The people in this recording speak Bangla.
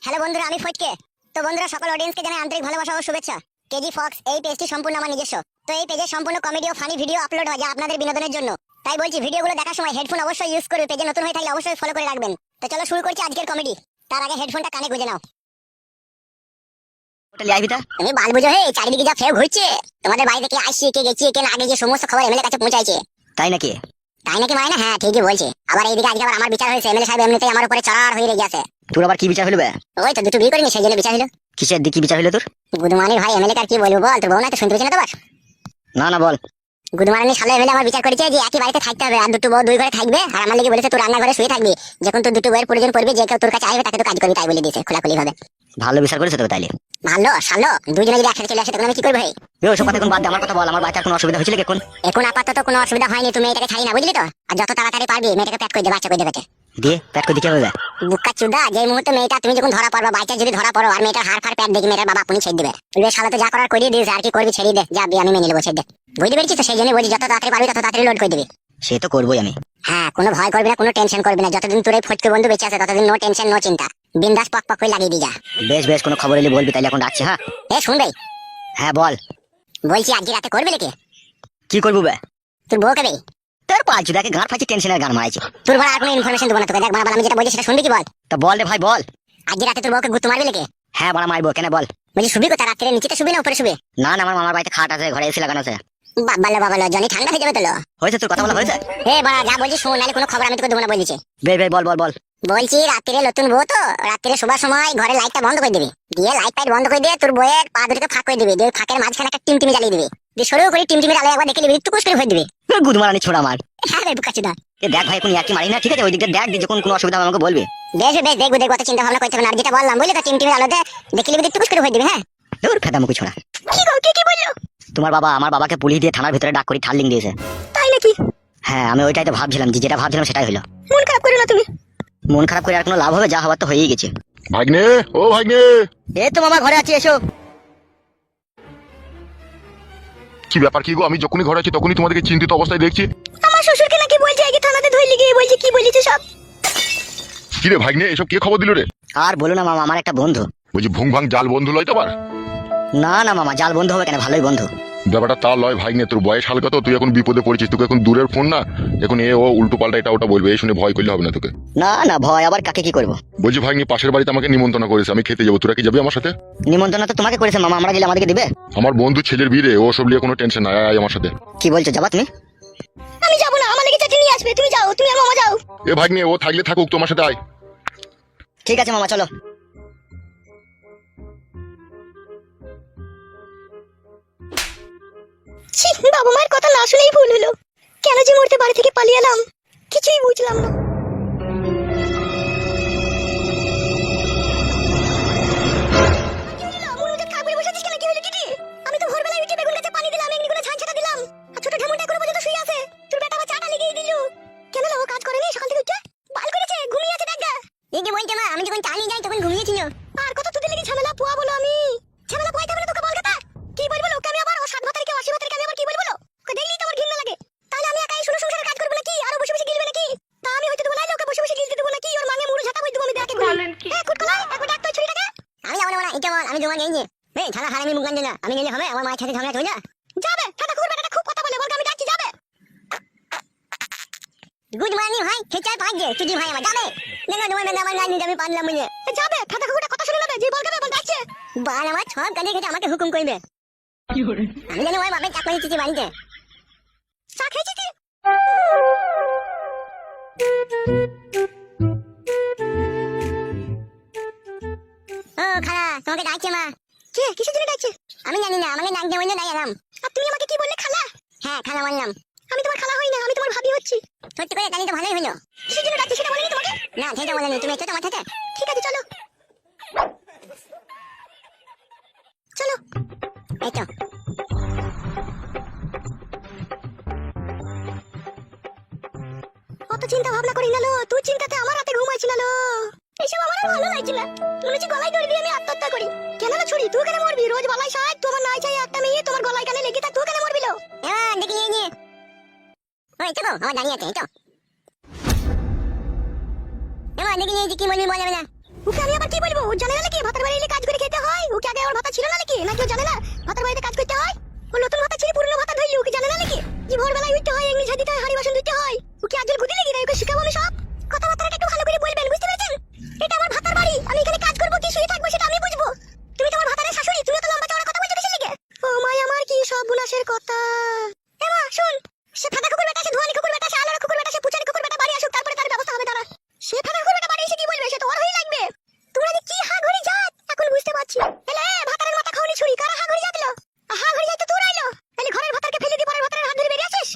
হ্যালো বন্ধুরা, আমি ফটকে। তো বন্ধুরা, সকল অডিয়েন্সকে জানাই আন্তরিক ভালোবাসা ও শুভেচ্ছা। কেজি ফক্স এই পেজটি সম্পূর্ণ আমার নিজস্ব। তো এই পেজে সম্পূর্ণ কমেডি ও ফানি ভিডিও আপলোড হয়, যা আপনাদের বিনোদনের জন্য। তাই বলছি, ভিডিওগুলো দেখার সময় হেডফোন অবশ্যই ইউজ করবে। পেজে নতুন হয়ে থাকলে অবশ্যই ফলো করে রাখবেন। তো চলো শুরু করছি আজকের কমেডি। তার আগে হেডফোনটা কানে গুঁজে নাও। তুমি বাল বুঝো, হে চারিদিকে যা ফেউ ঘুরছে। তোমাদের বাড়িতে কে আসছে, কে গেছে, কে না গেছে, সমস্ত খবর এমএলএ কাছে পৌঁছাইছে। তাই নাকি? তাই নাকি মানে? হ্যাঁ, ঠিকই বলছে। আবার এইদিকে আজকে আবার আমার বিচার হয়েছে। এমএলএ সাহেব এমনিতেই আমার উপরে চড়ার হয়ে রেগে আছে। তোর আবার কি বিচার হলো বে? ওই তো দুটো বিয়ে করিনি, সেই জন্য বিচার হলো। কিসের দিকে বিচার হলো তোর? গুদমানি ভাই এমএলএ কার কি বলবো বল, তোর বউ না তো শুনতে পেয়েছে না তোমার? না না বল। গুদমানি সালে এমএলএ আমার বিচার করেছে যে একই বাড়িতে থাকতে হবে, আর দুটো বউ দুই ঘরে থাকবে। আর আমার লেগে বলেছে তোর রান্না ঘরে শুয়ে থাকবি, যখন তোর দুটো বউয়ের প্রয়োজন পড়বে, যে কেউ তোর কাছে আসবে তাকে তো কাজ করবি, তাই বলে দিয়েছে খোলাখুলি ভাবে। ভালো বিচার করেছে তো তাইলে। ভালো সালো, দুজনে যদি একসাথে চলে আসে তখন আমি কি করবো? ওসব কথা এখন বাদ দে, আমার কথা বল। আমার বাচ্চার কোনো অসুবিধা হয়েছিল এখন? এখন আপাতত কোনো অসুবিধা হয়নি। তুমি এটাকে ছাড়ি না, বুঝলি তো? আর যত তাড়াতাড়ি পারবি মেয়েটাকে প্যাক করে দে, বাচ্চা করে দেবে। দিয়ে প্যাট করে দিতে হবে? বুকা চুদা, যে মুহূর্তে মেয়েটা তুমি যখন ধরা পড়বা, বাচ্চা যদি ধরা পড়ো আর মেয়েটার হাড় ফাড় প্যাট দেখি, মেয়েটার বাবা আপনি ছেড়ে দেবে। বলবে শালা তো যা করার করিয়ে দিয়েছে, আর কি করবি ছেড়ে দে, যা আমি মেনে নেবো, ছেড়ে দে। বুঝতে পেরেছিস তো? সেই জন্য বলছি, যত তাড়াতাড়ি পারবি তত তাড়াতাড়ি লোড করে দিবি। সে তো করবোই আমি। হ্যাঁ, কোনো ভয় করবি না, কোনো টেনশন করবি না। যতদিন তোর এই ফটকে বন্ধু বেঁচে আছে ততদিন নো টেনশন নো চিন্তা। বিন্দাস পক পক করে লাগিয়ে দি যা। বেশ বেশ, কোনো খবর এলে বলবি, তাইলে এখন রাখছি। হ্যাঁ এ শুনবে? হ্যাঁ বল। বলছি আজকে রাতে করবে নাকি? কি করবো বে? তোর বউ কবে? তোর পাঁচ দেখে গান ফাইছে, টেনশনের গান মারাইছে। তোর বড় আর কোনো ইনফরমেশন দেবো না তোকে। দেখ বড়, আমি যেটা বলছি সেটা শুনবি কি বল? তা বল রে ভাই বল। আজকে রাতে তোর বউকে গুত্তু মারবি নাকি? হ্যাঁ বড় মারবো, কেন বল। বলছি শুবি কোথায়? রাত্রে নিচেতে শুবি না উপরে শুবি? না না, আমার মামার বাড়িতে খাট আছে, ঘরে এসি লাগানো আছে। বাবালো বাবালো, জনি ঠান্ডা হয়ে যাবে তো। হয়েছে তোর কথা বলা হয়েছে? হে বড়, যা বলছি শুন, নাহলে কোনো খবর আমি তোকে দেবো না বলেছি। বেশ বেশ, বল বল বল। বলছি রাত্রে নতুন বউ তো, রাত্রে শোবার সময় ঘরে লাইটটা বন্ধ করে দিবি। দিয়ে লাইট ফাইট বন্ধ করে দিয়ে তোর বউয়ের পা দুটোকে ফাঁক করে দিবি। দিয়ে ফাঁকের মাঝখানে একটা টিমটিমি জ্বালিয়ে দিবি। দিয়ে সরু করে টিমটিমির আলো একবার দেখে নিবি, একটু কুস করে ভরে দিবি। গুদমারানি ছোড়া মার। হ্যাঁ রে বুকাচুদা। দেখ ভাই, এখন ইয়ার্কি মারি না, ঠিক আছে? ওই দিকে দেখ, যখন কোনো অসুবিধা হবে আমাকে বলবি। বেশ বেশ, দেখবো দেখবো, চিন্তা ভাবনা করতে হবে না। আর যেটা বললাম বুঝলি তো, টিমটিমির আলোতে দেখে নিবি, একটু কুস করে ভরে দিবি। হ্যাঁ তোর ফেদামুখী ছোড়া। কি গো, কি বললো? তোমার বাবা আমার বাবাকে পুলিশ দিয়ে থানার ভিতরে ডাক করে ঠাল্লিং দিয়েছে। তাই নাকি? হ্যাঁ, আমি ওইটাই তো ভাবছিলাম, যেটা ভাবছিলাম সেটাই হলো। মন খারাপ করো না তুমি। মন খারাপ করে আর কোনো লাভ হবে? যা হবার তো হয়েই গেছে। ভাগ্নে, ও ভাগ্নে, এই তো মামা ঘরে আছি, এসো। কি ব্যাপার কি গো? আমি যখনই ঘরে আছি তখনই তোমাদেরকে চিন্তিত অবস্থায় দেখছি। আমার শ্বশুরকে নাকি বলছে আগে থানাতে ধরে গিয়ে বলছে, কি বলিছে সব? কি রে ভাগ্নে, এসব কে খবর দিল রে? আর বলো না মামা, আমার একটা বন্ধু। বলছি ভুং ভাং জাল বন্ধু লয় তো আবার? না না মামা, জাল বন্ধু হবে কেন? ভালোই বন্ধু। ব্যাপারটা তা লয় ভাগ্নে, তোর বয়স হালকা তো, তুই এখন বিপদে পড়েছিস। তোকে এখন দূরের ফোন না, এখন এ ও উল্টো পাল্টা এটা ওটা বলবে, এই শুনে ভয় করলে হবে না তোকে। না না, ভয় আবার কাকে কি করবো? বলছি ভাগ্নে, পাশের বাড়িতে আমাকে নিমন্ত্রণ করেছে, আমি খেতে যাবো, তোরা কি যাবি আমার সাথে? নিমন্ত্রণ তো তোমাকে করেছে মামা, আমরা গেলে আমাদেরকে দিবে? আমার বন্ধু ছেলের বিয়ে রে, ও সব নিয়ে কোনো টেনশন নাই, আয় আমার সাথে। কি বলছো, যাবা তুমি? আমি যাবো না, আমার লেগে চাকরি নিয়ে আসবে। তুমি যাও, তুমি আর মামা যাও। এ ভাগ্নে, ও থাকলে থাকুক, তোমার সাথে আয়। ঠিক আছে মামা, চলো। ছি, বাবা মায়ের কথা না শুনেই ভুল হলো। কেন যে মরতে বাড়ি থেকে পালিয়ে এলাম, কিছুই বুঝলাম না। আমি তো ভোরবেলায় উঠে বেগুন গাছে পানি দিলাম, এমনি করে ছানছাটা দিলাম, আর ছোট ঢেমুটা এখনো পর্যন্ত শুয়ে আছে। তোর বেটা আবার চাটা লেগেই দিল। কেন ও কাজ করেনি সকাল থেকে উঠে? বাল করেছে, ঘুমিয়ে আছে দেখা। এই যে বলছে মা, আমি যখন চা নিয়ে যাই তখন ঘুমিয়েছিল। আর কত তোদের লেগে ঝামেলা পোয়া বলো আমি। ঝামেলা পোয়াইতে হবে না তোকে, বল কথা। কি বলবো লোকে? আমি আবার ও 7 ভাতারিকে 80 ভাতারিকে আমি আবার কি বলবো? ওকে দেখলেই তো আমার ঘৃণা লাগে। তাহলে আমি একাই শুনো সংসারের কাজ করবো নাকি? আরো বসে বসে গিলবে নাকি? তা আমি হয়তো দেবো না, লোকে বসে বসে গিলতে দেবো নাকি? ওর মাঙে মুড়ো ঝাঁটা বই দেবো আমি দেখে। বলেন কি? কুটকলাই একবার ডাক তো ছুরিটাকে। আমি যাবো না, এটা বল, আমি তোমার গেইনি। এই থানা হারামি মুখ গাঞ্জে না, আমি গেলে হবে? আমার মায়ের সাথে ঝগড়া চলে যা। যাবে ঠাটা কুকুর বেটাটা খুব কথা বলে, বলকে আমি ডাকছি, যাবে। গুড মর্নিং ভাই, খেচার পাঁচে তুই ভাই আমার যাবে না না, তোমার আমার গান নিতে আমি পারলাম বুঝে। যাবে ঠাটা কুকুরটা কথা শুনে নেবে, যে বলকে বল ডাকছে। বাল আমার সব কাজে খেতে আমাকে হুকুম করবে। আমি জানি ওই বাপের চাকরি দিচ্ছি বাড়িতে। চা খেয়েছি তুই? ও খালা, তোমাকে ডাকছে মা। কে কিসের জন্য ডাকছে? আমি জানি না, আমাকে ডাকতে বললে তাই এলাম। আর তুমি আমাকে কি বললে, খালা? হ্যাঁ খালা বললাম। আমি তোমার খালা হই না, আমি তোমার ভাবি হচ্ছি। সত্যি করে জানি তো ভালোই হলো। কিসের জন্য ডাকছে সেটা বলেনি তোমাকে? না সেটা বলেনি, তুমি একটু তো আমার সাথে। ঠিক আছে চলো চলো। এই তো অত চিন্তা ভাবনা করি না লো, তুই চিন্তাতে আমার রাতে ঘুম আইছিল লো। এসব আমার আর ভালো লাগছে না, মনে হচ্ছে গলায় দড়ি দিয়ে আমি আত্মহত্যা করি। কেন না ছুরি, তুই কেন মরবি? রোজ বলাই সাহেব তোমার নাই চাই একটা মেয়ে তোমার গলায় কানে লেগে থাক, তুই কেন মরবি লো? হ্যাঁ দেখি এই নিয়ে ওই তো আমার দাঁড়িয়ে আছে, এই তো এবার দেখি এই যে কি বলবি বল যাবে না। ওকে আমি আবার কি বলবো? ও জানে না নাকি ভাতার বাড়ি এলে কাজ করে খেতে হয়? ওকে আগে আমার ভাতা ছিল না নাকি? নাকি ও জানে না ভাতার বাড়িতে কাজ করতে হয়? ও নতুন ভাতা ছিল, পুরনো ভাতা ধরলি, ওকে জানে না নাকি যে ভোরবেলায় উঠতে হয়, এমনি ঝাঁদিতে হয়, হাঁড়ি বাসন ধুতে হয়? ওকে আজল গুদি লেগে ওকে শিখাবো আমি সব। কথাবার্তাটা একটু ভালো করে বলবেন, বুঝতে পেরেছেন? এটা আমার ভাতার বাড়ি, আমি এখানে কাজ করবো কি শুয়ে থাকবো সেটা আমি বুঝবো। তুমি তোমার ভাতারের শাশুড়ি, তুমি তো লম্বা চওড়া কথা বলছো কিসের লিগে? ও মাই, আমার কি সব বুনাশের কথা। এ মা শুন, সে ফাঁকা কুকুর বেটা, সে ধোয়ানি কুকুর বেটা, সে আলোর কুকুর বেটা, সে পুচারি কুকুর বেটা বাড়ি আসুক, তারপরে তার ব্যবস্থা হবে। দাঁড়া, সে ফাঁকা কুকুর বেটা বাড়ি এসে কি বলবে? সে তো ওর হয়ে লাগবে। তোমরা যে কি হা ঘড়ি যাত এখন বুঝতে পারছি। এলে ভাতারের মাথা খাওনি ছুরি, কারা হা ঘড়ি যাতলো? হা ঘড়ি যাত তো তোর আইলো। তাহলে ঘরের ভাতারকে ফেলে দিয়ে পরের ভাতারের হাত ধরে বেরিয়ে আসিস।